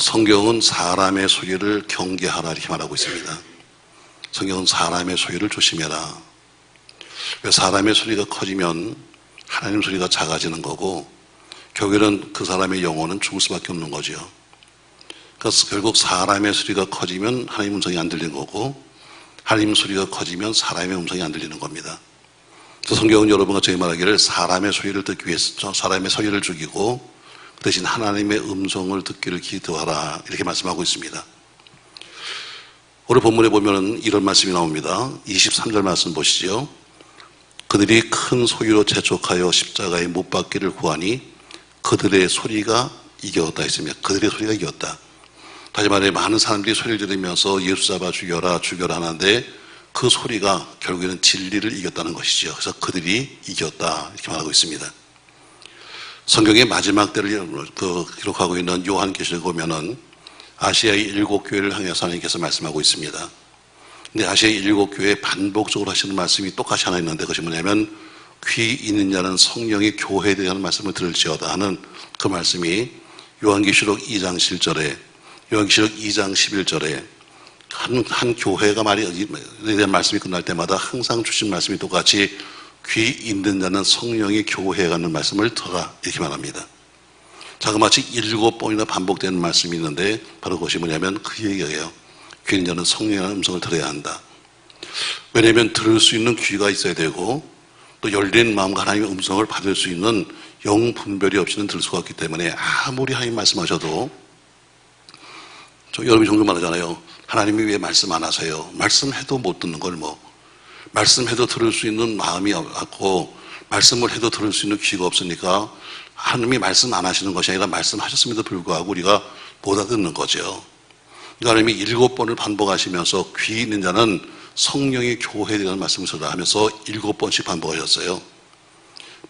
성경은 사람의 소리를 경계하라 이렇게 말하고 있습니다. 성경은 사람의 소리를 조심해라. 왜 사람의 소리가 커지면 하나님 소리가 작아지는 거고 결국에는 그 사람의 영혼은 죽을 수밖에 없는 거죠. 그래서 결국 사람의 소리가 커지면 하나님 음성이 안 들리는 거고 하나님 소리가 커지면 사람의 음성이 안 들리는 겁니다. 그래서 성경은 여러분과 저희 말하기를 사람의 소리를 듣기 위해서 사람의 소리를 죽이고 그 대신 하나님의 음성을 듣기를 기도하라 이렇게 말씀하고 있습니다. 오늘 본문에 보면 이런 말씀이 나옵니다. 23절 말씀 보시죠. 그들이 큰 소리로 재촉하여 십자가에 못 박기를 구하니 그들의 소리가 이겼다 했습니다. 그들의 소리가 이겼다. 다시 말해 많은 사람들이 소리를 지르면서 예수 잡아 죽여라 죽여라 하는데 그 소리가 결국에는 진리를 이겼다는 것이죠. 그래서 그들이 이겼다 이렇게 말하고 있습니다. 성경의 마지막 때를 기록하고 있는 요한계시록 보면은 아시아의 7교회를 향해서 하나님께서 말씀하고 있습니다. 근데 아시아의 7교회에 반복적으로 하시는 말씀이 똑같이 하나 있는데 그것이 뭐냐면 귀 있는 자는 성령의 교회에 대한 말씀을 들을지어다 하는 그 말씀이 요한계시록 2장 7절에 요한계시록 2장 11절에 한 교회가 말에 대한 말씀이 끝날 때마다 항상 주신 말씀이 똑같이 귀 있는 자는 성령의 교회에 가는 말씀을 들어라 이렇게 말합니다. 자그마치 7번이나 반복되는 말씀이 있는데 바로 그것이 뭐냐면 그 얘기예요. 귀 있는 자는 성령의 음성을 들어야 한다. 왜냐하면 들을 수 있는 귀가 있어야 되고 또 열린 마음과 하나님의 음성을 받을 수 있는 영 분별이 없이는 들을 수가 없기 때문에 아무리 하나님 말씀하셔도 여러분이 종종 말하잖아요. 하나님이 왜 말씀 안 하세요? 말씀해도 못 듣는 걸 말씀해도 들을 수 있는 마음이 없고 말씀을 해도 들을 수 있는 귀가 없으니까 하나님이 말씀 안 하시는 것이 아니라 말씀하셨음에도 불구하고 우리가 못 알아듣는 거죠. 그러니까 하나님이 7번을 반복하시면서 귀 있는 자는 성령의 교회에 대한 말씀을 들으라 하면서 7번씩 반복하셨어요.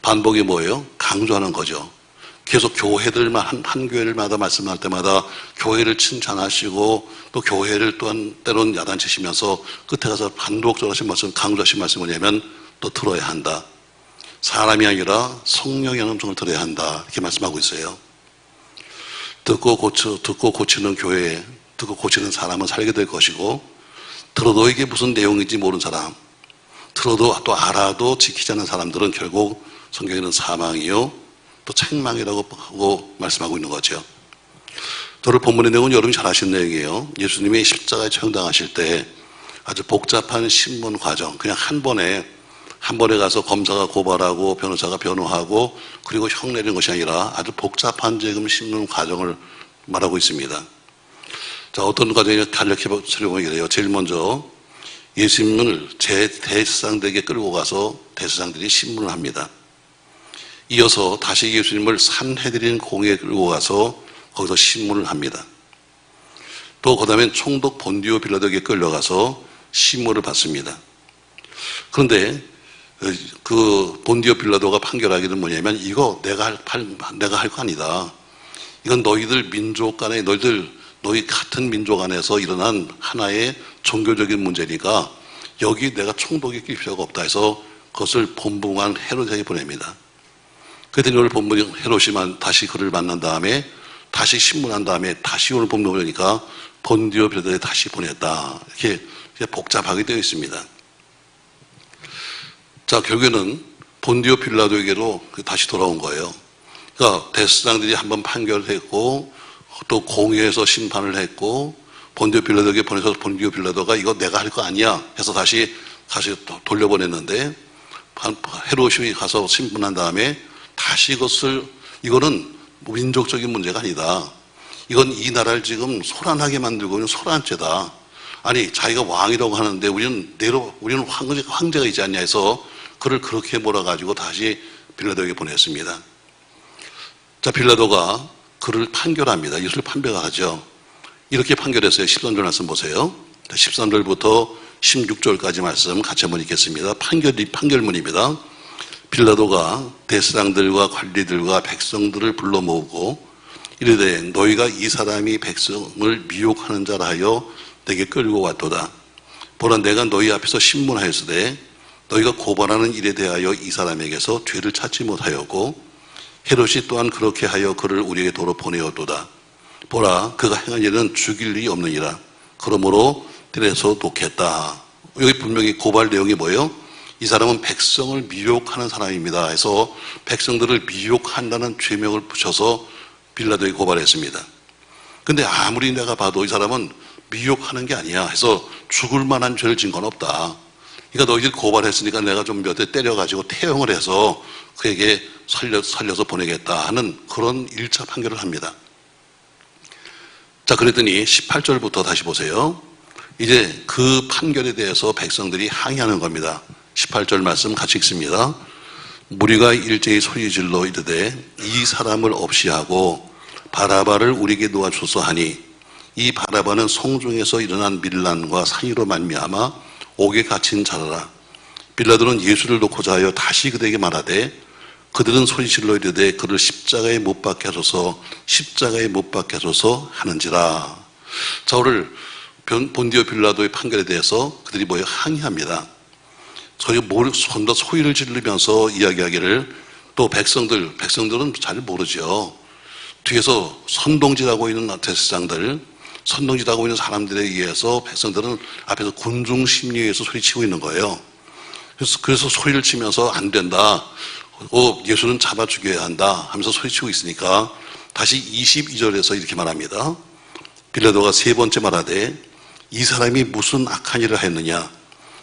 반복이 뭐예요? 강조하는 거죠. 계속 교회들만 한 교회를마다 말씀할 때마다 교회를 칭찬하시고 또 교회를 또한 때로는 야단치시면서 끝에 가서 반복적으로 하신 말씀 강조하신 말씀이 뭐냐면 또 들어야 한다. 사람이 아니라 성령의 음성을 들어야 한다 이렇게 말씀하고 있어요. 듣고 고치는 교회, 듣고 고치는 사람은 살게 될 것이고 들어도 이게 무슨 내용인지 모르는 사람, 들어도 또 알아도 지키지 않는 사람들은 결국 성경에는 사망이요 또 책망이라고 하고 말씀하고 있는 거죠. 오늘 본문의 내용은 여러분이 잘 아시는 내용이에요. 예수님이 십자가에 처형당하실 때 아주 복잡한 신문 과정, 그냥 한 번에 가서 검사가 고발하고 변호사가 변호하고 그리고 형 내리는 것이 아니라 아주 복잡한 지금 신문 과정을 말하고 있습니다. 자, 어떤 과정이 간략히 설명을 해요. 제일 먼저 예수님을 대제사장들에게 끌고 가서 대제사장들이 신문을 합니다. 이어서 다시 예수님을 산헤드린 공회에 끌고 가서 거기서 신문을 합니다. 또 그 다음에 총독 본디오 빌라도에게 끌려가서 신문을 받습니다. 그런데 그 본디오 빌라도가 판결하기는 뭐냐면 이거 내가 할 거 아니다. 이건 너희들 민족 간에 너희 같은 민족 안에서 일어난 하나의 종교적인 문제니까 여기 내가 총독이 낄 필요가 없다 해서 그것을 본붕한 헤롯에게 보냅니다. 그랬더니 오늘 본문이 헤롯이 다시 그를 만난 다음에 다시 신문한 다음에 다시 오늘 본문 보니까 본디오 빌라도에 다시 보냈다. 이렇게 복잡하게 되어 있습니다. 자, 결국에는 본디오 빌라도에게로 다시 돌아온 거예요. 그러니까 대제사장들이 한번 판결을 했고 또 공회에서 심판을 했고 본디오 빌라도에게 보내서 본디오 빌라도가 이거 내가 할 거 아니야 해서 다시 돌려보냈는데 헤롯이 가서 신문한 다음에 다시 이거는 민족적인 문제가 아니다. 이건 이 나라를 지금 소란하게 만들고 있는 소란죄다. 아니 자기가 왕이라고 하는데 우리는 황제가 있지 않냐 해서 그를 그렇게 몰아가지고 다시 빌라도에게 보냈습니다. 자, 빌라도가 그를 판결합니다. 예수를 판결하죠. 이렇게 판결했어요. 13절 말씀 보세요. 13절부터 16절까지 말씀 같이 한번 읽겠습니다. 판결문입니다. 빌라도가 대제사장들과 관리들과 백성들을 불러 모으고 이르되 너희가 이 사람이 백성을 미혹하는 자라 하여 내게 끌고 왔도다. 보라 내가 너희 앞에서 신문하였으되 너희가 고발하는 일에 대하여 이 사람에게서 죄를 찾지 못하였고 헤롯이 또한 그렇게 하여 그를 우리에게 도로 보내었도다. 보라, 그가 행한 일은 죽일 일이 없느니라. 그러므로 때려서 놓겠다. 여기 분명히 고발 내용이 뭐예요? 이 사람은 백성을 미혹하는 사람입니다. 해서 백성들을 미혹한다는 죄명을 붙여서 빌라도에게 고발했습니다. 근데 아무리 내가 봐도 이 사람은 미혹하는 게 아니야 해서 죽을 만한 죄를 진 건 없다. 그러니까 너희들이 고발했으니까 내가 좀 몇 대 때려가지고 태형을 해서 그에게 살려서 보내겠다 하는 그런 1차 판결을 합니다. 자, 그랬더니 18절부터 다시 보세요. 이제 그 판결에 대해서 백성들이 항의하는 겁니다. 18절 말씀 같이 읽습니다. 무리가 일제히 소리질러 이르되 이 사람을 없이 하고 바라바를 우리에게 놓아줘서 하니 이 바라바는 성중에서 일어난 밀란과 상의로 말미암아 옥에 갇힌 자라. 빌라도는 예수를 놓고자 하여 다시 그들에게 말하되 그들은 소리질러 이르되 그를 십자가에 못 박게 하소서 십자가에 못 박게 하소서 하는지라. 자, 오늘 본디오 빌라도의 판결에 대해서 그들이 뭐예요? 항의합니다. 저희 혼자 소리를 지르면서 이야기하기를 또 백성들은 잘 모르죠. 뒤에서 선동질하고 있는 제사장들, 선동질하고 있는 사람들에 의해서 백성들은 앞에서 군중 심리에 의해서 소리치고 있는 거예요. 그래서 소리를 치면서 안 된다. 예수는 잡아 죽여야 한다 하면서 소리치고 있으니까 다시 22절에서 이렇게 말합니다. 빌라도가 세 번째 말하되 이 사람이 무슨 악한 일을 했느냐?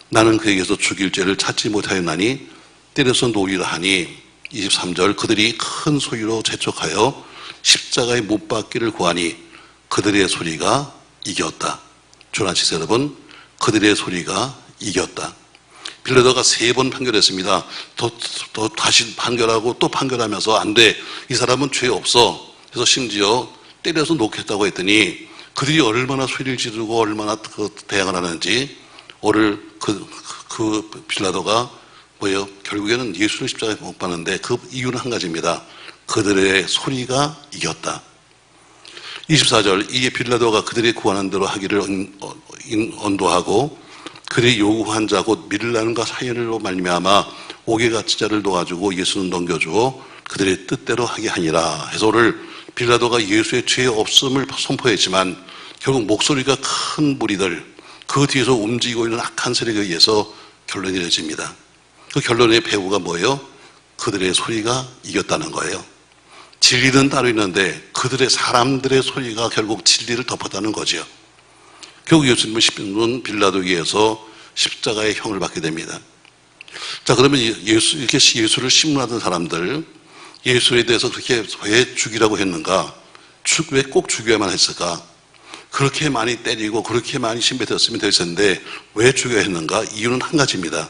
나는 그에게서 죽일 죄를 찾지 못하였나니 때려서 놓으리라 하니 23절 그들이 큰 소리로 재촉하여 십자가에 못 박기를 구하니 그들의 소리가 이겼다. 조난치세 여러분, 그들의 소리가 이겼다. 빌라도가 세 번 판결했습니다. 더 다시 판결하고 또 판결하면서 안 돼. 이 사람은 죄 없어. 그래서 심지어 때려서 놓겠다고 했더니 그들이 얼마나 소리를 지르고 얼마나 대항을 하는지 오늘 그 빌라도가 뭐예요? 결국에는 예수를 십자가에 못 박는데 그 이유는 한 가지입니다. 그들의 소리가 이겼다. 24절 이에 빌라도가 그들이 구하는 대로 하기를 언도하고 그들이 요구한 자 곧 밀란과 사혈로 말미암아 옥에 갇힌 자를 놓아주고 예수는 넘겨주어 그들의 뜻대로 하게 하니라 해서 오늘 빌라도가 예수의 죄 없음을 선포했지만 결국 목소리가 큰 무리들 그 뒤에서 움직이고 있는 악한 세력에 의해서 결론이 내려집니다. 그 결론의 배후가 뭐예요? 그들의 소리가 이겼다는 거예요. 진리는 따로 있는데 그들의 사람들의 소리가 결국 진리를 덮었다는 거죠. 결국 예수님은 빌라도에 의해서 십자가의 형을 받게 됩니다. 자, 그러면 이렇게 예수를 신문하던 사람들, 예수에 대해서 그렇게 왜 죽이라고 했는가? 왜 꼭 죽여야만 했을까? 그렇게 많이 때리고 그렇게 많이 신배했으면 됐었는데 왜 죽여야 했는가? 이유는 한 가지입니다.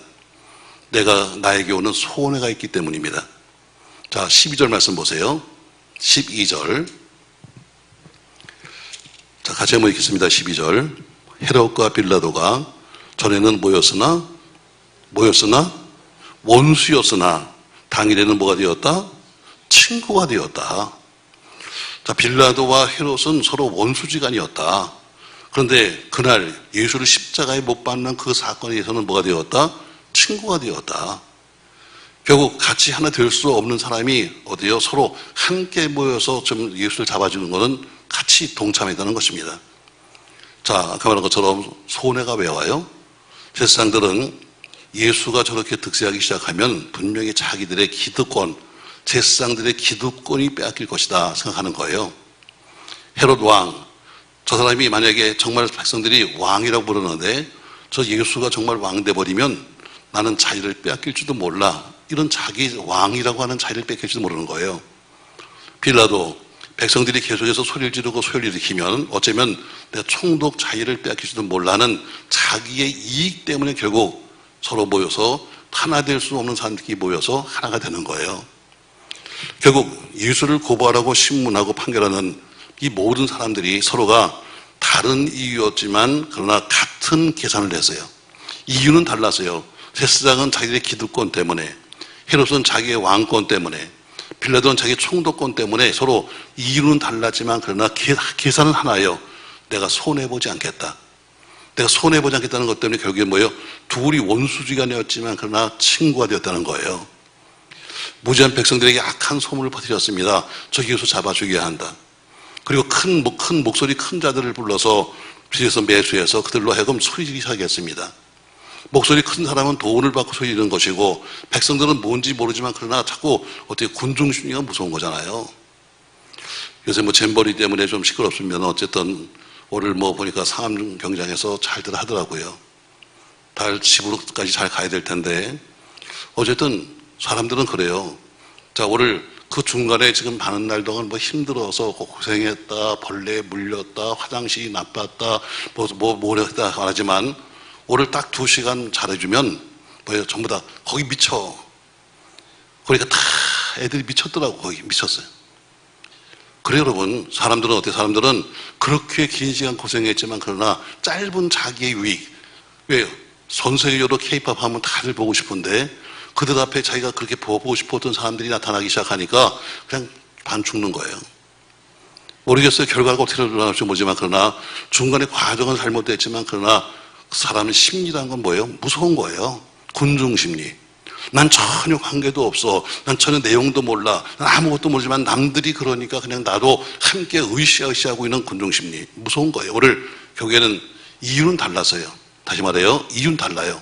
나에게 오는 소원해가 있기 때문입니다. 자, 12절 말씀 보세요. 12절. 자, 같이 한번 읽겠습니다. 12절. 헤롯과 빌라도가 전에는 뭐였으나 원수였으나 당일에는 뭐가 되었다? 친구가 되었다. 자, 빌라도와 헤롯은 서로 원수지간이었다. 그런데 그날 예수를 십자가에 못 박는 그 사건에 의해서는 뭐가 되었다? 친구가 되었다. 결국 같이 하나 될 수 없는 사람이 어디요? 서로 함께 모여서 좀 예수를 잡아주는 것은 같이 동참했다는 것입니다. 자, 아까 말한 것처럼 손해가 왜 와요? 제사장들은 예수가 저렇게 득세하기 시작하면 분명히 자기들의 기득권, 제사장들의 기득권이 빼앗길 것이다 생각하는 거예요. 헤롯 왕, 저 사람이 만약에 정말 백성들이 왕이라고 부르는데 저 예수가 정말 왕 돼버리면 나는 자리를 빼앗길지도 몰라. 이런 자기 왕이라고 하는 자리를 뺏길지도 모르는 거예요. 빌라도 백성들이 계속해서 소리를 지르고 소리를 일으키면 어쩌면 내가 총독 자리를 빼앗길지도 몰라는 자기의 이익 때문에 결국 서로 모여서 하나 될 수 없는 사람들이 모여서 하나가 되는 거예요. 결국 예수를 고발하고 신문하고 판결하는 이 모든 사람들이 서로가 다른 이유였지만 그러나 같은 계산을 했어요. 이유는 달랐어요. 제사장은 자기들의 기득권 때문에, 헤롯은 자기의 왕권 때문에, 빌라도는 자기 총독권 때문에 서로 이유는 달랐지만 그러나 계산은 하나예요. 내가 손해보지 않겠다. 내가 손해보지 않겠다는 것 때문에 결국에 뭐예요? 둘이 원수지간이었지만 그러나 친구가 되었다는 거예요. 무지한 백성들에게 악한 소문을 퍼뜨렸습니다. 저 예수 잡아 죽여야 한다. 그리고 큰 목소리 큰 자들을 불러서 뒤에서 매수해서 그들로 하여금 소리지기 시작했습니다. 목소리 큰 사람은 돈을 받고 소리 지르는 것이고 백성들은 뭔지 모르지만 그러나 자꾸 어떻게 군중 심리가 무서운 거잖아요. 요새 뭐 잼버리 때문에 좀 시끄럽으면 어쨌든 오늘 뭐 보니까 상암 경장에서 잘들 하더라고요. 달 집으로까지 잘 가야 될 텐데 어쨌든 사람들은 그래요. 자, 오늘 그 중간에 지금 많은 날 동안 뭐 힘들어서 고생했다, 벌레에 물렸다, 화장실이 나빴다, 뭐 했다 말하지만 오늘 딱 2시간 잘해주면 뭐예요? 전부 다 거기 미쳐. 그러니까 다 애들이 미쳤더라고. 거기 미쳤어요. 그래 여러분, 사람들은 어때요? 사람들은 그렇게 긴 시간 고생했지만 그러나 짧은 자기의 유익. 왜요? 전 세계적으로 K-POP 하면 다들 보고 싶은데 그들 앞에 자기가 그렇게 보고 싶었던 사람들이 나타나기 시작하니까 그냥 반 죽는 거예요. 모르겠어요. 결과가 어떻게 일어날지 모르지만 그러나 중간에 과정은 잘못됐지만 그러나 그 사람의 심리라는 건 뭐예요? 무서운 거예요. 군중 심리. 난 전혀 관계도 없어. 난 전혀 내용도 몰라. 난 아무것도 모르지만 남들이 그러니까 그냥 나도 함께 으쌰으쌰하고 있는 군중 심리. 무서운 거예요. 오늘 교회는 이유는 달라서요. 다시 말해요. 이유는 달라요.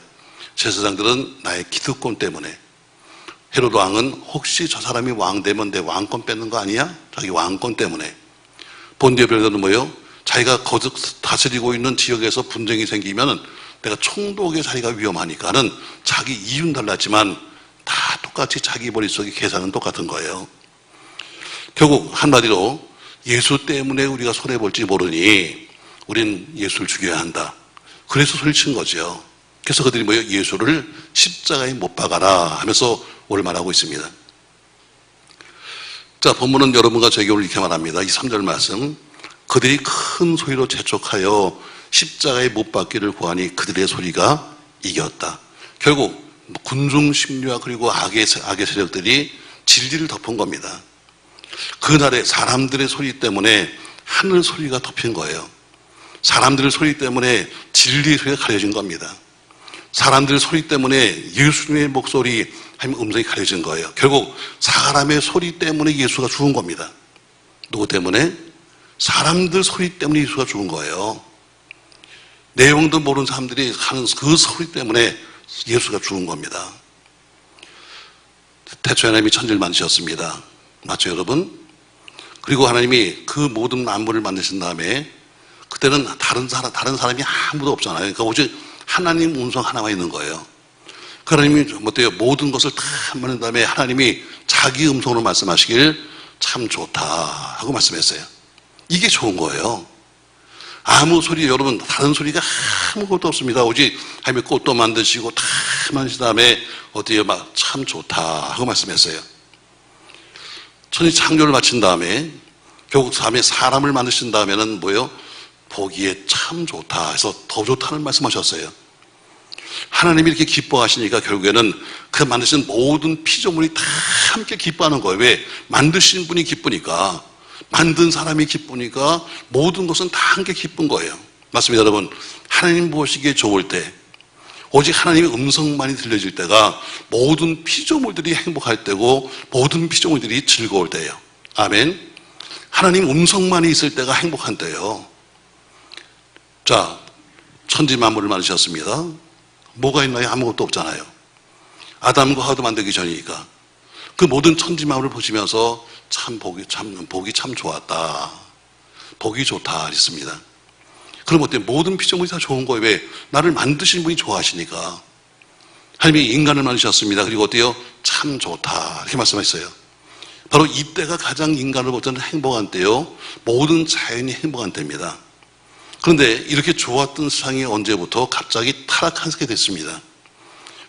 제사장들은 나의 기득권 때문에. 헤로드 왕은 혹시 저 사람이 왕 되면 내 왕권 뺏는 거 아니야? 자기 왕권 때문에. 본디오 빌라도는 뭐예요? 자기가 거듭 다스리고 있는 지역에서 분쟁이 생기면 내가 총독의 자리가 위험하니까는 자기 이유는 달랐지만 다 똑같이 자기 머릿속에 계산은 똑같은 거예요. 결국 한마디로 예수 때문에 우리가 손해볼지 모르니 우린 예수를 죽여야 한다. 그래서 소리친 거죠. 그래서 그들이 뭐예요? 예수를 십자가에 못 박아라 하면서 오늘 말하고 있습니다. 자, 본문은 여러분과 저에게 오늘 이렇게 말합니다. 이 3절 말씀. 그들이 큰 소리로 재촉하여 십자가에 못 박기를 구하니 그들의 소리가 이겼다. 결국 군중 심리와 그리고 악의 세력들이 진리를 덮은 겁니다. 그날에 사람들의 소리 때문에 하늘 소리가 덮인 거예요. 사람들의 소리 때문에 진리의 소리가 가려진 겁니다. 사람들의 소리 때문에 예수님의 목소리, 하나님의 음성이 가려진 거예요. 결국 사람의 소리 때문에 예수가 죽은 겁니다. 누구 때문에? 사람들 소리 때문에 예수가 죽은 거예요. 내용도 모르는 사람들이 하는 그 소리 때문에 예수가 죽은 겁니다. 태초에 하나님이 천지를 만드셨습니다. 맞죠, 여러분? 그리고 하나님이 그 모든 만물을 만드신 다음에 그때는 다른 사람이 아무도 없잖아요. 그러니까 오직 하나님 음성 하나만 있는 거예요. 그 하나님이 어때요? 모든 것을 다 만든 다음에 하나님이 자기 음성으로 말씀하시길 참 좋다 하고 말씀했어요. 이게 좋은 거예요. 아무 소리, 여러분, 다른 소리가 아무것도 없습니다. 오직 하나님이 꽃도 만드시고 다 만드신 다음에 어때요? 막 참 좋다 하고 말씀했어요. 천지 창조를 마친 다음에 결국 다음에 사람을 만드신 다음에는 뭐예요? 보기에 참 좋다 해서 더 좋다는 말씀하셨어요. 하나님이 이렇게 기뻐하시니까 결국에는 그 만드신 모든 피조물이 다 함께 기뻐하는 거예요. 왜? 만드신 분이 기쁘니까, 만든 사람이 기쁘니까 모든 것은 다 함께 기쁜 거예요. 맞습니다, 여러분. 하나님 보시기에 좋을 때, 오직 하나님의 음성만이 들려질 때가 모든 피조물들이 행복할 때고 모든 피조물들이 즐거울 때예요. 아멘. 하나님 음성만이 있을 때가 행복한 때예요. 자, 천지 만물을 만드셨습니다. 뭐가 있나요? 아무것도 없잖아요. 아담과 하와도 만들기 전이니까. 그 모든 천지 만물을 보시면서 보기 참 좋았다. 보기 좋다 했습니다. 그럼 어때요? 모든 피조물이 다 좋은 거예요. 왜? 나를 만드신 분이 좋아하시니까. 하나님이 인간을 만드셨습니다. 그리고 어때요? 참 좋다. 이렇게 말씀하셨어요. 바로 이때가 가장 인간을 볼 때는 행복한 때요. 모든 자연이 행복한 때입니다. 그런데 이렇게 좋았던 세상이 언제부터 갑자기 타락하게 됐습니다.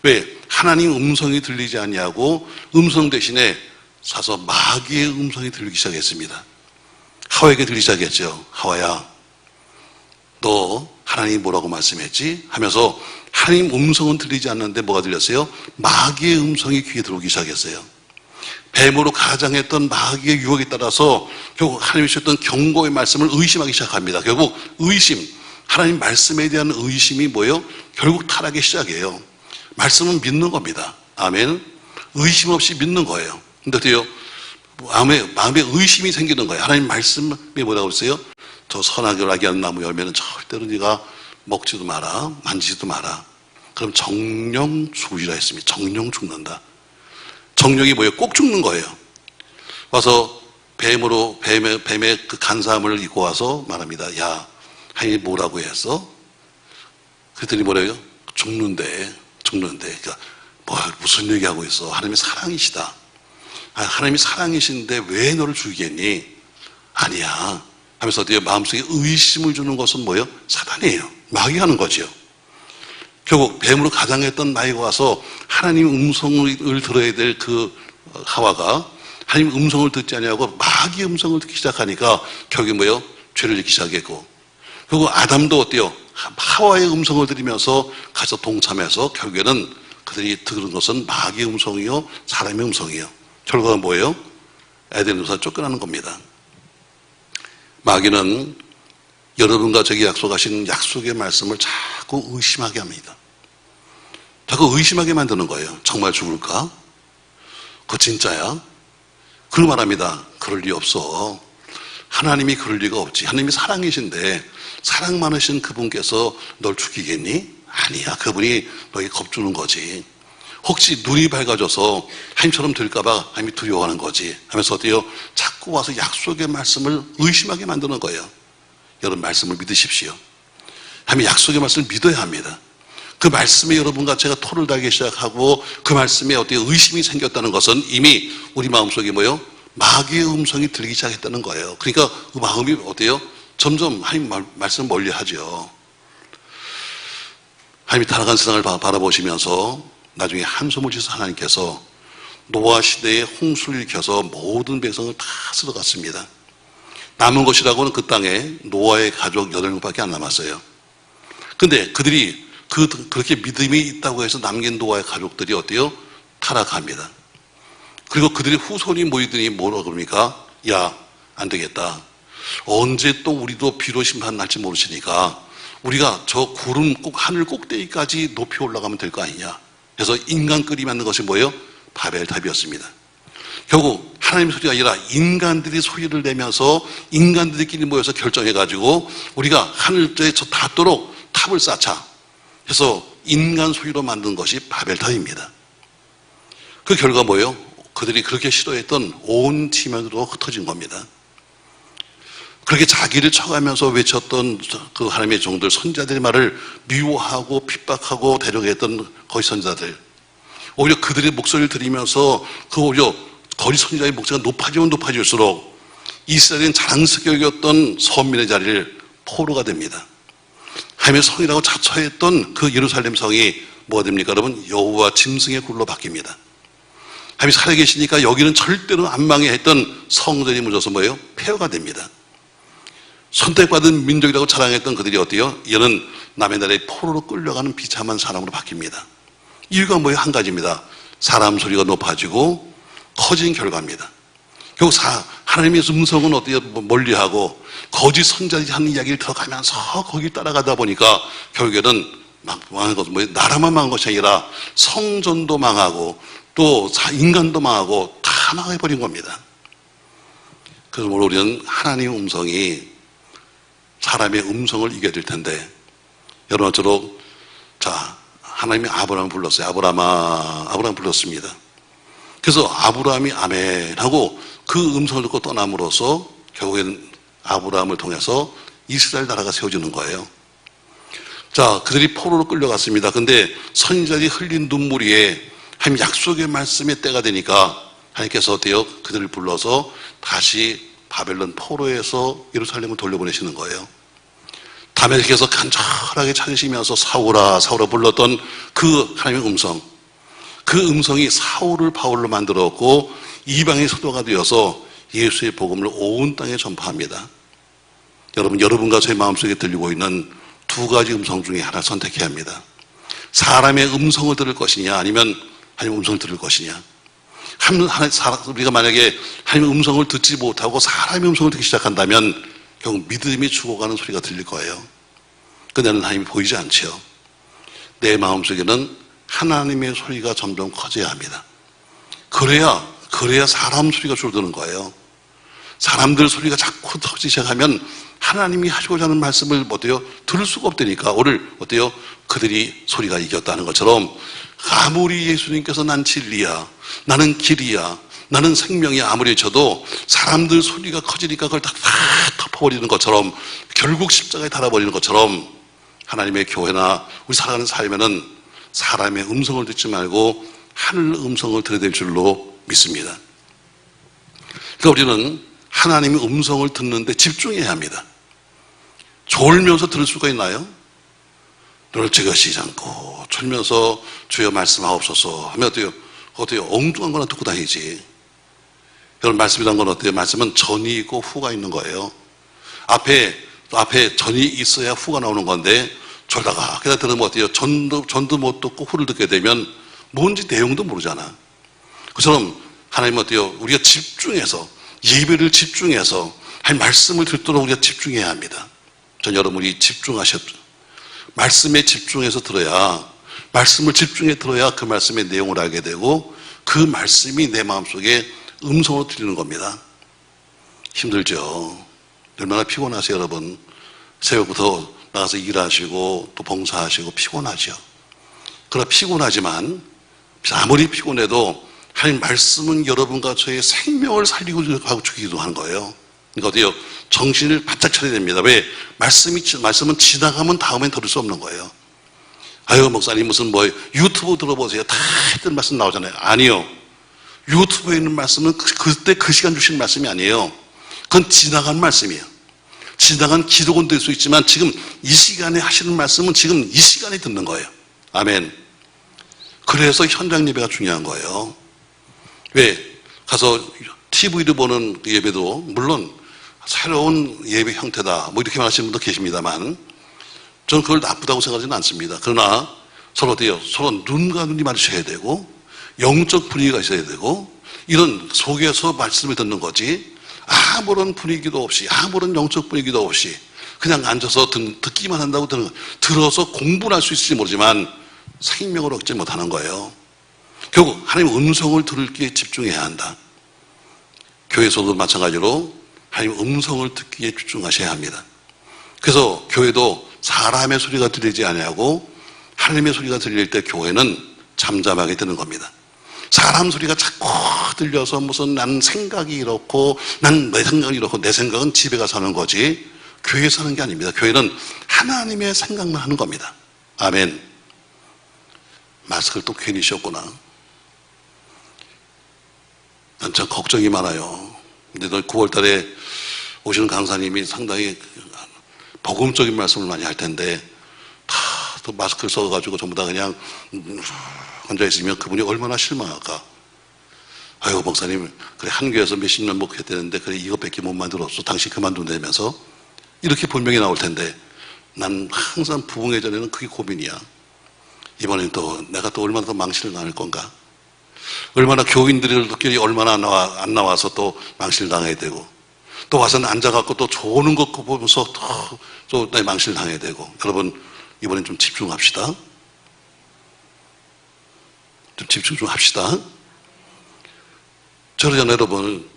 왜? 하나님 음성이 들리지 아니하고 음성 대신에 사서 마귀의 음성이 들리기 시작했습니다. 하와에게 들리기 시작했죠. 하와야, 너 하나님이 뭐라고 말씀했지? 하면서 하나님 음성은 들리지 않는데 뭐가 들렸어요? 마귀의 음성이 귀에 들어오기 시작했어요. 뱀으로 가장했던 마귀의 유혹에 따라서 결국 하나님이 주셨던 경고의 말씀을 의심하기 시작합니다. 결국 의심, 하나님 말씀에 대한 의심이 뭐예요? 결국 타락의 시작이에요. 말씀은 믿는 겁니다. 아멘. 의심 없이 믿는 거예요. 근데 어때요? 마음에 의심이 생기는 거예요. 하나님 말씀이 뭐라고 했어요? 저 선악을 알게 하는 나무 열매는 절대로 네가 먹지도 마라, 만지지도 마라. 그럼 정령 죽으리라 했습니다. 정령 죽는다. 정령이 뭐예요? 꼭 죽는 거예요. 와서 뱀의 그 간사함을 입고 와서 말합니다. 야, 하나님이 뭐라고 했어? 그랬더니 뭐래요? 죽는데. 그러니까 무슨 얘기하고 있어? 하나님이 사랑이시다. 하나님이 사랑이신데 왜 너를 죽이겠니? 아니야. 하면서 어때요? 마음속에 의심을 주는 것은 뭐예요? 사단이에요. 마귀가 하는 거죠. 결국 뱀으로 가장했던 나이가 와서 하나님 음성을 들어야 될 그 하와가 하나님 음성을 듣지 아니하고 마귀의 음성을 듣기 시작하니까 결국에 뭐예요? 죄를 짓기 시작했고, 그리고 아담도 어때요? 하와의 음성을 들으면서 가서 동참해서 결국에는 그들이 들은 것은 마귀의 음성이요, 사람의 음성이요. 결과가 뭐예요? 에덴에서 쫓겨나는 겁니다. 마귀는 여러분과 저에게 약속하신 약속의 말씀을 자꾸 의심하게 합니다. 자꾸 의심하게 만드는 거예요. 정말 죽을까? 그거 진짜야? 그리고 말합니다. 그럴 리 없어. 하나님이 그럴 리가 없지. 하나님이 사랑이신데 사랑 많으신 그분께서 널 죽이겠니? 아니야. 그분이 너에게 겁주는 거지. 혹시 눈이 밝아져서 하나님처럼 될까봐 하나님이 두려워하는 거지 하면서 어때요? 자꾸 와서 약속의 말씀을 의심하게 만드는 거예요. 여러분, 말씀을 믿으십시오. 하나님 약속의 말씀을 믿어야 합니다. 그 말씀에 여러분과 제가 토를 달기 시작하고 그 말씀에 어때요? 의심이 생겼다는 것은 이미 우리 마음속에 뭐예요? 마귀의 음성이 들기 시작했다는 거예요. 그러니까 그 마음이 어때요? 점점 하나님 말씀을 멀리하죠. 하나님이 타락한 세상을 바라보시면서 나중에 한숨을 쉬어서 하나님께서 노아 시대에 홍수를 일으켜서 모든 백성을 다 쓸어갔습니다. 남은 것이라고는 그 땅에 노아의 가족 8명밖에 안 남았어요. 근데 그들이 그렇게 믿음이 있다고 해서 남긴 노아의 가족들이 어때요? 타락합니다. 그리고 그들의 후손이 모이더니 뭐라고 그럽니까? 야, 안 되겠다. 언제 또 우리도 비로 심판 날지 모르시니까 우리가 저 구름 하늘 꼭대기까지 높이 올라가면 될 거 아니냐. 그래서 인간끼리 만든 것이 뭐예요? 바벨탑이었습니다. 결국 하나님의 소리가 아니라 인간들이 소리를 내면서 인간들끼리 모여서 결정해가지고 우리가 하늘에 저 닿도록 탑을 쌓자. 그래서 인간 소리로 만든 것이 바벨탑입니다. 그 결과 뭐예요? 그들이 그렇게 싫어했던 온 지면으로 흩어진 겁니다. 그렇게 자기를 쳐가면서 외쳤던 그 하나님의 종들, 선지자들의 말을 미워하고 핍박하고 대적했던 거짓 선지자들, 오히려 그들의 목소리를 들으면서 오히려 거짓 선지자의 목소리가 높아지면 높아질수록 이스라엘은 자랑스럽게 여겼던 선민의 자리를 포로가 됩니다. 하나님의 성이라고 자처했던 그 예루살렘 성이 뭐가 됩니까? 여러분, 여호와 짐승의 굴로 바뀝니다. 하나님이 살아계시니까 여기는 절대로 안 망해 했던 성전이 무너져서 뭐예요? 폐허가 됩니다. 선택받은 민족이라고 자랑했던 그들이 어때요? 이제는 남의 나라의 포로로 끌려가는 비참한 사람으로 바뀝니다. 이유가 뭐예요? 한 가지입니다. 사람 소리가 높아지고 커진 결과입니다. 결국 하나님의 음성은 어때요? 멀리하고 거짓 선지자들이 하는 이야기를 들어가면서 거기 따라가다 보니까 결국에는 막 망한 것은 뭐예요? 나라만 망한 것이 아니라 성전도 망하고 또 인간도 망하고 다 망해버린 겁니다. 그래서 우리는 하나님의 음성이 사람의 음성을 이겨야 될 텐데, 여러분처럼 하나님이 아브라함을 불렀어요. 아브라함 불렀습니다. 그래서 아브라함이 아멘 하고 그 음성을 듣고 떠남으로써 결국에는 아브라함을 통해서 이스라엘 나라가 세워지는 거예요. 그들이 포로로 끌려갔습니다. 근데 선지자들이 흘린 눈물 위에 하나님 약속의 말씀의 때가 되니까 하나님께서 어때요? 그들을 불러서 다시 바벨론 포로에서 예루살렘을 돌려보내시는 거예요. 다메섹에서 간절하게 찾으시면서 사울아 불렀던 그 하나님의 음성, 그 음성이 사울을 바울로 만들었고 이방의 소도가 되어서 예수의 복음을 온 땅에 전파합니다. 여러분과 제 마음속에 들리고 있는 두 가지 음성 중에 하나 선택해야 합니다. 사람의 음성을 들을 것이냐, 아니면 하나님의 음성을 들을 것이냐. 우리가 만약에 하나님의 음성을 듣지 못하고 사람의 음성을 듣기 시작한다면 결국 믿음이 죽어가는 소리가 들릴 거예요. 그때는 하나님이 보이지 않죠. 내 마음속에는 하나님의 소리가 점점 커져야 합니다. 그래야 그래야 사람 소리가 줄어드는 거예요. 사람들 소리가 자꾸 터지기 시작하면 하나님이 하시고자 하는 말씀을 어때요? 들을 수가 없다니까. 오늘 어때요? 그들이 소리가 이겼다는 것처럼 아무리 예수님께서 난 진리야, 나는 길이야, 나는 생명이야 아무리 쳐도 사람들 소리가 커지니까 그걸 다 덮어버리는 것처럼 결국 십자가에 달아버리는 것처럼 하나님의 교회나 우리 살아가는 삶에는 사람의 음성을 듣지 말고 하늘 음성을 들어야 될 줄로 믿습니다. 그러니까 우리는 하나님의 음성을 듣는데 집중해야 합니다. 졸면서 들을 수가 있나요? 눈을 찌그시지 않고 졸면서 주여 말씀하옵소서 하면 어때요? 엉뚱한 거나 듣고 다니지. 여러분, 말씀이란 건 어때요? 말씀은 전이 있고 후가 있는 거예요. 앞에 전이 있어야 후가 나오는 건데 졸다가 그냥 들으면 어때요? 전도 못 듣고 후를 듣게 되면 뭔지 내용도 모르잖아. 그처럼 하나님은 어때요? 우리가 집중해서 예배를 집중해서 할 말씀을 듣도록 우리가 집중해야 합니다. 전 여러분이 말씀에 집중해서 들어야, 말씀을 집중해 들어야 그 말씀의 내용을 알게 되고 그 말씀이 내 마음속에 음성으로 들리는 겁니다. 힘들죠. 얼마나 피곤하세요, 여러분. 새벽부터 나가서 일하시고 또 봉사하시고 피곤하죠. 그러나 피곤하지만 아무리 피곤해도 하나님 말씀은 여러분과 저의 생명을 살리고 죽이기도 하는 거예요. 그러니까 어때요? 정신을 바짝 차려야 됩니다. 왜? 말씀은 지나가면 다음엔 들을 수 없는 거예요. 아유, 목사님 무슨 유튜브 들어보세요. 다 했던 말씀 나오잖아요. 아니요. 유튜브에 있는 말씀은 그때 그 시간 주신 말씀이 아니에요. 그건 지나간 말씀이에요. 지나간 기록은 될 수 있지만 지금 이 시간에 하시는 말씀은 지금 이 시간에 듣는 거예요. 아멘. 그래서 현장 예배가 중요한 거예요. 왜? 가서 TV로 보는 예배도 물론 새로운 예배 형태다 이렇게 말하시는 분도 계십니다만 저는 그걸 나쁘다고 생각하지는 않습니다. 그러나 서로 어때요? 서로 눈과 눈이 마주쳐야 되고 영적 분위기가 있어야 되고 이런 속에서 말씀을 듣는 거지 아무런 분위기도 없이 아무런 영적 분위기도 없이 그냥 앉아서 듣기만 한다고 들어서 공부를 할 수 있을지 모르지만 생명을 얻지 못하는 거예요. 결국 하나님의 음성을 들을 게 집중해야 한다. 교회에서도 마찬가지로 하나님의 음성을 듣기에 집중하셔야 합니다. 그래서 교회도 사람의 소리가 들리지 아니하고 하나님의 소리가 들릴 때 교회는 잠잠하게 되는 겁니다. 사람 소리가 자꾸 들려서 무슨 난 생각이 이렇고 난 내 생각이 이렇고 내 생각은 집에 가서 하는 거지 교회에 사는 게 아닙니다. 교회는 하나님의 생각만 하는 겁니다. 아멘. 마스크를 또 괜히 씌웠구나. 난 참 걱정이 많아요. 근데 9월 달에 오시는 강사님이 상당히 복음적인 말씀을 많이 할 텐데 다 또 마스크를 써가지고 전부 다 그냥 앉아있으면 그분이 얼마나 실망할까. 아유, 목사님, 그래, 한 교회에서 몇십 년 목회했다는데 그래, 이것밖에 못 만들었어. 당신 그만둔다면서 이렇게 분명히 나올 텐데 난 항상 부흥회 전에는 그게 고민이야. 이번엔 또 내가 또 얼마나 더 망신을 당할 건가. 얼마나 교인들이 얼마나 안 나와서 또 망신을 당해야 되고 또 와서는 앉아갖고 또 좋은 것 보면서 또 망신을 당해야 되고. 여러분, 이번엔 좀 집중합시다. 좀 집중 좀 합시다. 저러잖아요, 여러분.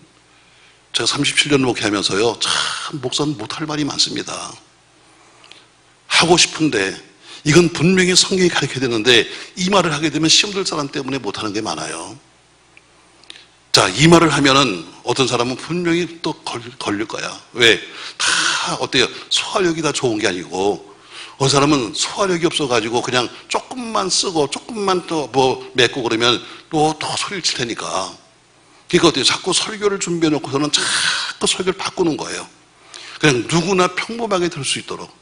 제가 37년 목회하면서요, 참 목사는 못할 말이 많습니다. 하고 싶은데 이건 분명히 성경이 가르쳐야 되는데 이 말을 하게 되면 시험들 사람 때문에 못하는 게 많아요. 자, 이 말을 하면은 어떤 사람은 분명히 또 걸릴 거야. 왜? 다 어때요? 소화력이 다 좋은 게 아니고 어떤 사람은 소화력이 없어가지고 그냥 조금만 쓰고 조금만 또 맺고 그러면 또 소리를 칠 테니까. 그러니까 어때요? 자꾸 설교를 준비해 놓고서는 자꾸 설교를 바꾸는 거예요. 그냥 누구나 평범하게 들을 수 있도록.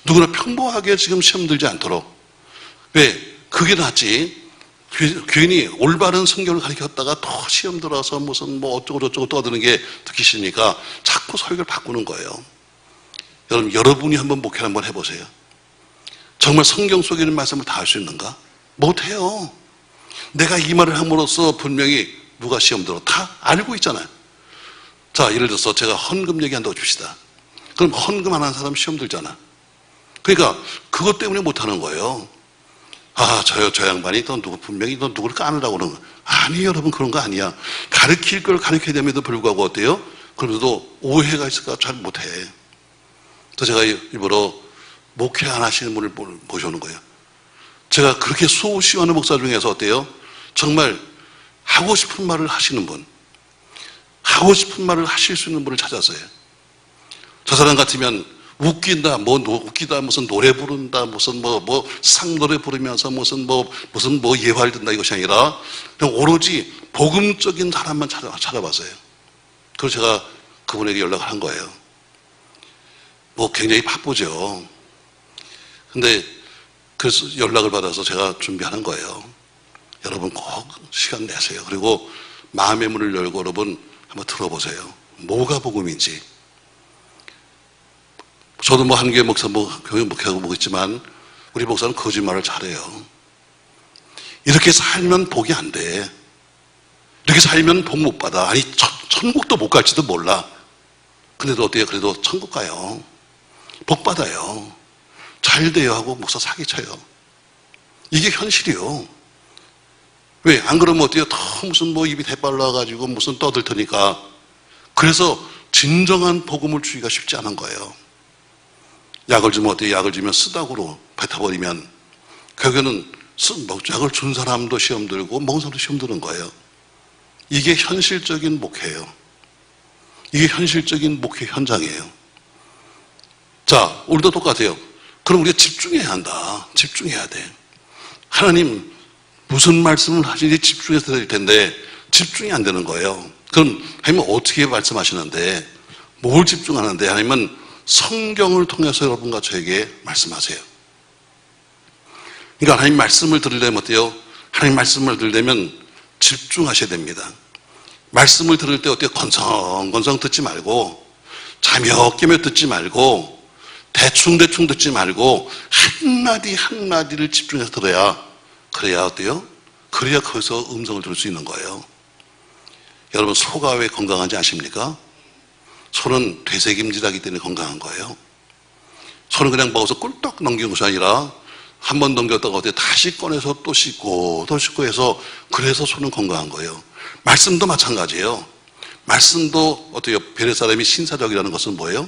누구나 평범하게 지금 시험 들지 않도록. 왜? 그게 낫지. 괜히 올바른 성경을 가르쳤다가 또 시험 들어서 무슨 어쩌고저쩌고 떠드는 게 듣기 싫으니까 자꾸 설교를 바꾸는 거예요. 여러분이 한번 목회를 한번 해보세요. 정말 성경 속에 있는 말씀을 다 할 수 있는가? 못해요. 내가 이 말을 함으로써 분명히 누가 시험 들어? 다 알고 있잖아요. 자, 예를 들어서 제가 헌금 얘기한다고 줍시다. 그럼 헌금 안 하는 사람 시험 들잖아. 그러니까 그것 때문에 못하는 거예요. 저 양반이 분명히 누구를 까느라고 그러는 거. 아니, 여러분, 그런 거 아니야. 가르칠 걸 가르쳐야 됨에도 불구하고 어때요? 그래도 오해가 있을까 잘 못해. 그래서 제가 일부러 목회 안 하시는 분을 모셔오는 거예요. 제가 그렇게 수없이 하는 목사 중에서 어때요? 정말 하고 싶은 말을 하시는 분, 하고 싶은 말을 하실 수 있는 분을 찾았어요. 저 사람 같으면 웃긴다, 웃기다, 무슨 노래 부른다, 무슨 상노래 부르면서 무슨 예화를 든다 이것이 아니라 그냥 오로지 복음적인 사람만 찾아봤어요. 그래서 제가 그분에게 연락을 한 거예요. 굉장히 바쁘죠. 근데 그래서 연락을 받아서 제가 준비하는 거예요. 여러분 꼭 시간 내세요. 그리고 마음의 문을 열고 여러분 한번 들어보세요. 뭐가 복음인지. 저도 한교회 목사, 교회 목회하고 있지만 우리 목사는 거짓말을 잘해요. 이렇게 살면 복이 안 돼. 이렇게 살면 복 못 받아. 아니, 천국도 못 갈지도 몰라. 근데도 어때요? 그래도 천국 가요. 복 받아요. 잘 돼요 하고 목사 사기쳐요. 이게 현실이요. 왜? 안 그러면 어때요? 무슨 입이 대빨라가지고 무슨 떠들 테니까. 그래서 진정한 복음을 주기가 쉽지 않은 거예요. 약을 주면 어때요? 약을 주면 쓰다구로 뱉어버리면 결국에는 약을 준 사람도 시험 들고 먹은 사람도 시험 드는 거예요. 이게 현실적인 목회예요. 이게 현실적인 목회 현장이에요. 자, 우리도 똑같아요. 그럼 우리가 집중해야 한다. 집중해야 돼. 하나님 무슨 말씀을 하시는지 집중해서 들어야 될 텐데 집중이 안 되는 거예요. 그럼 하나님은 어떻게 말씀하시는데 뭘 집중하는데 하나님은 성경을 통해서 여러분과 저에게 말씀하세요. 그러니까 하나님 말씀을 들으려면 어때요? 하나님 말씀을 들으려면 집중하셔야 됩니다. 말씀을 들을 때 어때요? 건성건성 듣지 말고 자며끼며 듣지 말고 대충대충 듣지 말고 한마디 한마디를 집중해서 들어야 그래야 어때요? 그래야 거기서 음성을 들을 수 있는 거예요. 여러분 소가 왜 건강한지 아십니까? 소는 되새김질하기 때문에 건강한 거예요. 소는 그냥 먹어서 꿀떡 넘기는 것이 아니라 한 번 넘겼다가 어때 다시 꺼내서 또 씻고 또 씻고 해서 그래서 소는 건강한 거예요. 말씀도 마찬가지예요. 말씀도 어때요? 베레 사람이 신사적이라는 것은 뭐예요?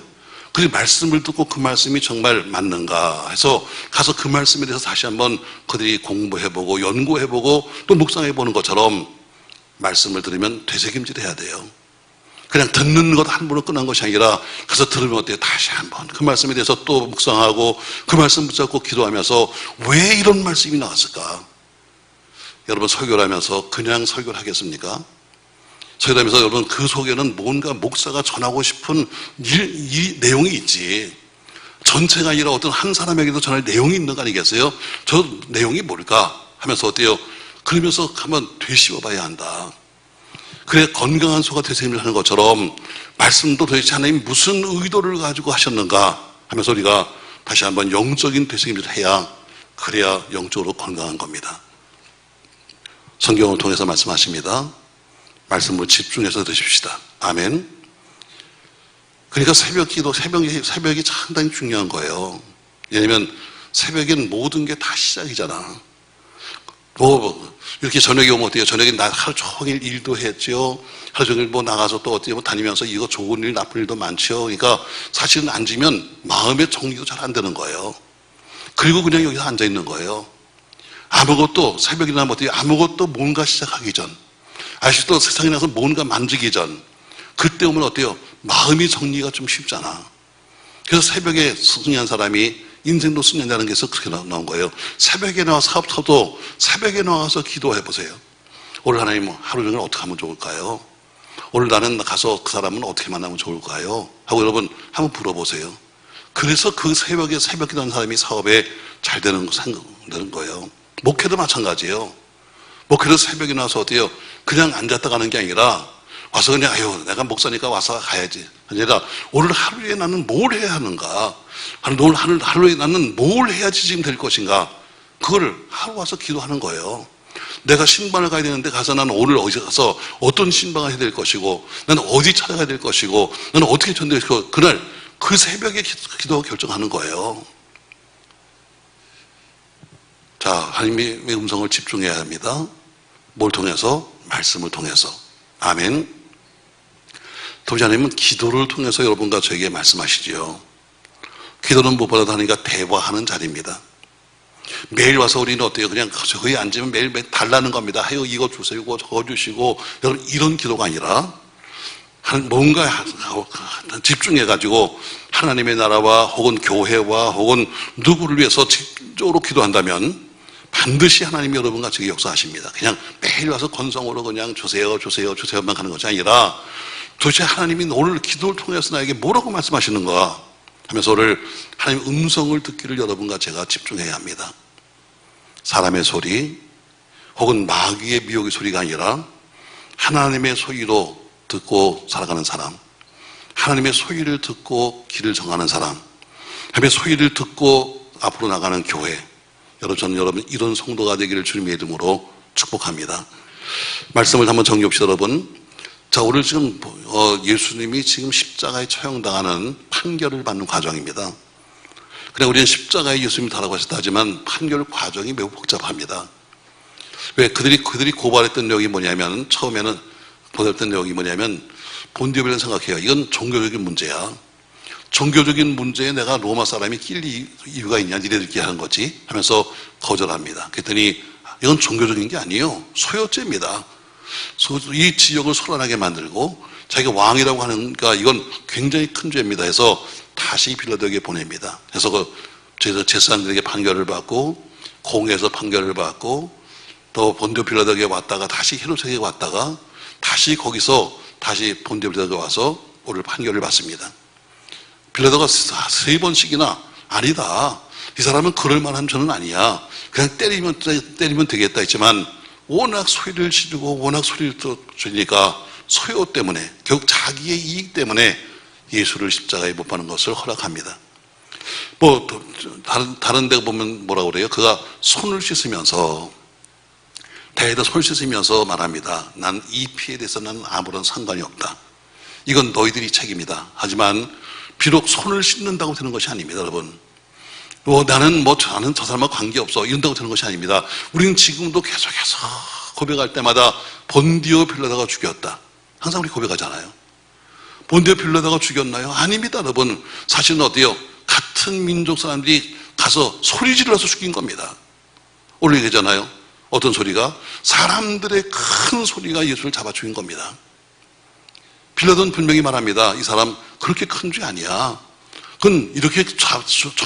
그 말씀을 듣고 그 말씀이 정말 맞는가 해서 가서 그 말씀에 대해서 다시 한번 그들이 공부해보고 연구해보고 또 묵상해보는 것처럼 말씀을 들으면 되새김질해야 돼요. 그냥 듣는 것 한 번으로 끝난 것이 아니라 가서 들으면 어때요? 다시 한번 그 말씀에 대해서 또 묵상하고 그 말씀 붙잡고 기도하면서 왜 이런 말씀이 나왔을까? 여러분 설교를 하면서 그냥 설교를 하겠습니까? 설교를 하면서 여러분 그 속에는 뭔가 목사가 전하고 싶은 이 내용이 있지. 전체가 아니라 어떤 한 사람에게도 전할 내용이 있는 거 아니겠어요? 저 내용이 뭘까? 하면서 어때요? 그러면서 한번 되씹어 봐야 한다. 그래 건강한 소가 되새김질 하는 것처럼 말씀도 도대체 하나님 무슨 의도를 가지고 하셨는가 하면서 우리가 다시 한번 영적인 되새김질을 해야 그래야 영적으로 건강한 겁니다. 성경을 통해서 말씀하십니다. 말씀으로 집중해서 드십시다. 아멘. 그러니까 새벽 기도, 새벽이 상당히 중요한 거예요. 왜냐하면 새벽엔 모든 게 다 시작이잖아. 이렇게 저녁에 오면 어때요? 저녁에 하루 종일 일도 했죠. 하루 종일 나가서 또 어때요? 다니면서 이거 좋은 일, 나쁜 일도 많죠. 그러니까 사실은 앉으면 마음의 정리도 잘 안 되는 거예요. 그리고 그냥 여기서 앉아 있는 거예요. 아무것도, 새벽이나 어때요? 아무것도 뭔가 시작하기 전. 아직도 세상에 나서 뭔가 만지기 전. 그때 오면 어때요? 마음이 정리가 좀 쉽잖아. 그래서 새벽에 승리한 사람이 인생도 승리한다는 게 있어서 그렇게 나온 거예요. 새벽에 나와서 사업터도 새벽에 나와서 기도해 보세요. 오늘 하나님 하루 종일 어떻게 하면 좋을까요? 오늘 나는 가서 그 사람은 어떻게 만나면 좋을까요? 하고 여러분 한번 물어보세요. 그래서 그 새벽에 새벽 기도하는 사람이 사업에 잘 되는 거예요. 목회도 마찬가지예요. 목회도 새벽에 나와서 어때요? 그냥 앉았다 가는 게 아니라 와서 그냥 내가 목사니까 와서 가야지. 아니라 오늘 하루에 나는 뭘 해야 하는가? 오늘 하루에 나는 뭘 해야지 지금 될 것인가? 그걸 하루 와서 기도하는 거예요. 내가 신방을 가야 되는데 가서 나는 오늘 어디 가서 어떤 신방을 해야 될 것이고 나는 어디 찾아가야 될 것이고 나는 어떻게 전도할 것이고 그날 그 새벽에 기도가 결정하는 거예요. 자, 하나님의 음성을 집중해야 합니다. 뭘 통해서? 말씀을 통해서. 아멘. 또 하나님은 기도를 통해서 여러분과 저에게 말씀하시지요. 기도는 무엇보다도 하나님과 대화하는 자리입니다. 매일 와서 우리는 어때요? 그냥 거기 앉으면 매일 달라는 겁니다. 하여 이거 주세요, 이거 저거 주시고. 여러분, 이런 기도가 아니라 뭔가 집중해가지고 하나님의 나라와 혹은 교회와 혹은 누구를 위해서 직접적으로 기도한다면 반드시 하나님이 여러분과 저에게 역사하십니다. 그냥 매일 와서 건성으로 그냥 주세요, 주세요, 주세요만 하는 것이 아니라 도대체 하나님이 오늘 기도를 통해서 나에게 뭐라고 말씀하시는가 하면서 오늘 하나님의 음성을 듣기를 여러분과 제가 집중해야 합니다. 사람의 소리 혹은 마귀의 미혹의 소리가 아니라 하나님의 소리로 듣고 살아가는 사람, 하나님의 소리를 듣고 길을 정하는 사람, 하나님의 소리를 듣고 앞으로 나가는 교회, 저는 여러분 이런 성도가 되기를 주님의 이름으로 축복합니다. 말씀을 한번 정리합시다. 여러분, 자, 오늘 지금 예수님이 지금 십자가에 처형당하는 판결을 받는 과정입니다. 그냥 우리는 십자가에 예수님이 달라고 하셨다 하지만 판결 과정이 매우 복잡합니다. 왜? 그들이 고발했던 내용이 뭐냐면, 처음에는 고발했던 내용이 뭐냐면, 본디오 빌라도 생각해요. 이건 종교적인 문제야. 종교적인 문제에 내가 로마 사람이 낄 이유가 있냐, 니네들끼리 하는 거지 하면서 거절합니다. 그랬더니 이건 종교적인 게 아니에요. 소유죄입니다. 이 지역을 소란하게 만들고 자기가 왕이라고 하니까 이건 굉장히 큰 죄입니다. 해서 다시 빌라도에게 보냅니다. 그래서 제사장들에게 판결을 받고 공회에서 판결을 받고 또 본디오 빌라도에게 왔다가 다시 헤롯에게 왔다가 다시 거기서 다시 본디오 빌라도가 와서 오늘 판결을 받습니다. 빌라도가 3번씩이나 아니다. 이 사람은 그럴 만한 죄는 아니야. 그냥 때리면 되겠다 했지만 워낙 소리를 지르고 워낙 소리를 지르니까 소요 때문에 결국 자기의 이익 때문에 예수를 십자가에 못 박는 것을 허락합니다. 뭐 다른 데 보면 뭐라고 그래요? 그가 손을 씻으면서 대에다 손을 씻으면서 말합니다. 난 이 피해에 대해서 난 아무런 상관이 없다. 이건 너희들이 책임이다. 하지만 비록 손을 씻는다고 되는 것이 아닙니다, 여러분. 나는 저 사람과 관계없어. 이런다고 되는 것이 아닙니다. 우리는 지금도 계속해서 고백할 때마다 본디오 빌라도가 죽였다. 항상 우리 고백하잖아요. 본디오 빌라도가 죽였나요? 아닙니다, 여러분. 사실은 어때요? 같은 민족 사람들이 가서 소리 질러서 죽인 겁니다. 오늘 얘기하잖아요. 어떤 소리가? 사람들의 큰 소리가 예수를 잡아 죽인 겁니다. 빌라도는 분명히 말합니다. 이 사람 그렇게 큰 죄 아니야. 그건 이렇게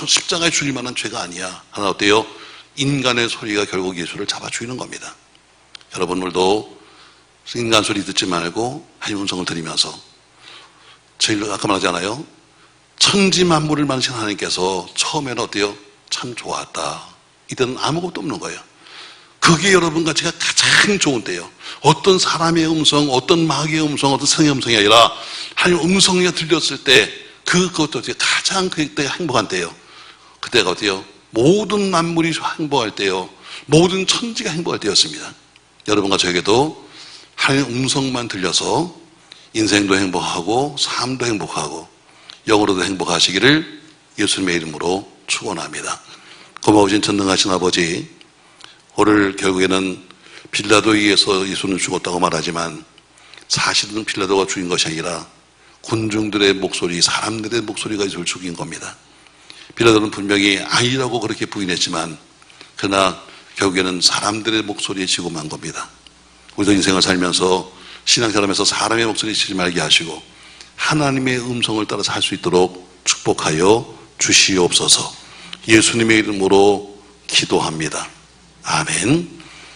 십자가에 죽일 만한 죄가 아니야. 하나 어때요? 인간의 소리가 결국 예수를 잡아 죽이는 겁니다. 여러분들도 인간 소리 듣지 말고 하나님의 음성을 들으면서 저희가 아까 말하잖아요. 천지 만물을 만드신 하나님께서 처음에는 어때요? 참 좋았다. 이때는 아무것도 없는 거예요. 그게 여러분과 제가 가장 좋은 때예요. 어떤 사람의 음성, 어떤 마귀의 음성, 어떤 성의 음성이 아니라 하나님의 음성이 들렸을 때 그것도 가장 그때 행복한 때예요. 그때가 어때요? 모든 만물이 행복할 때요. 모든 천지가 행복할 때였습니다. 여러분과 저에게도 하나님의 음성만 들려서 인생도 행복하고 삶도 행복하고 영으로도 행복하시기를 예수님의 이름으로 축원합니다. 고마우신 전능하신 아버지, 오늘 결국에는 빌라도에 의해서 예수는 죽었다고 말하지만 사실은 빌라도가 죽인 것이 아니라 군중들의 목소리, 사람들의 목소리가 예수를 죽인 겁니다. 빌라도는 분명히 아니라고 그렇게 부인했지만 그러나 결국에는 사람들의 목소리에 지고 만 겁니다. 우리도 인생을 살면서 신앙생활하면서 사람의 목소리 치지 말게 하시고 하나님의 음성을 따라 살 수 있도록 축복하여 주시옵소서. 예수님의 이름으로 기도합니다. 아멘.